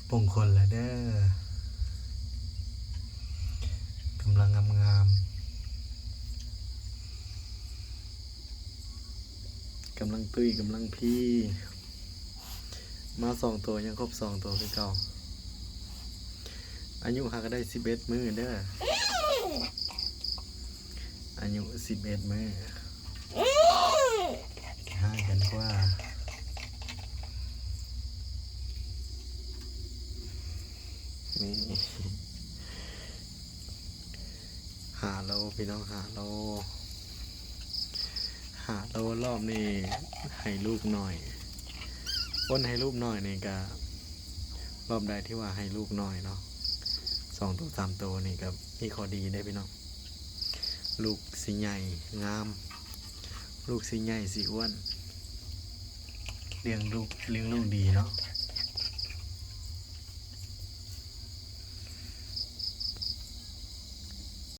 ปงคนละเด้อกำลังงามกำลังตุ้ยกำลังพี่มา2 ตัวยังครบ2 ตัวคือเก่าอายุหาก็ได้11 มื้อเด้ออายุ11 มื้อห่างกันกว่านี่5 โลพี่น้อง5 โลรอบนี้ให้ลูกหน่อยคนให้ลูกหน่อยนี่ก็รอบใดที่ว่าให้ลูกหน่อยเนาะ2 ตัว 3 ตัวนี่ก็มีข้อดีได้พี่น้องลูกสิใหญ่งามลูกสิใหญ่สิอ้วนเลี้ยงลูกดีเนาะ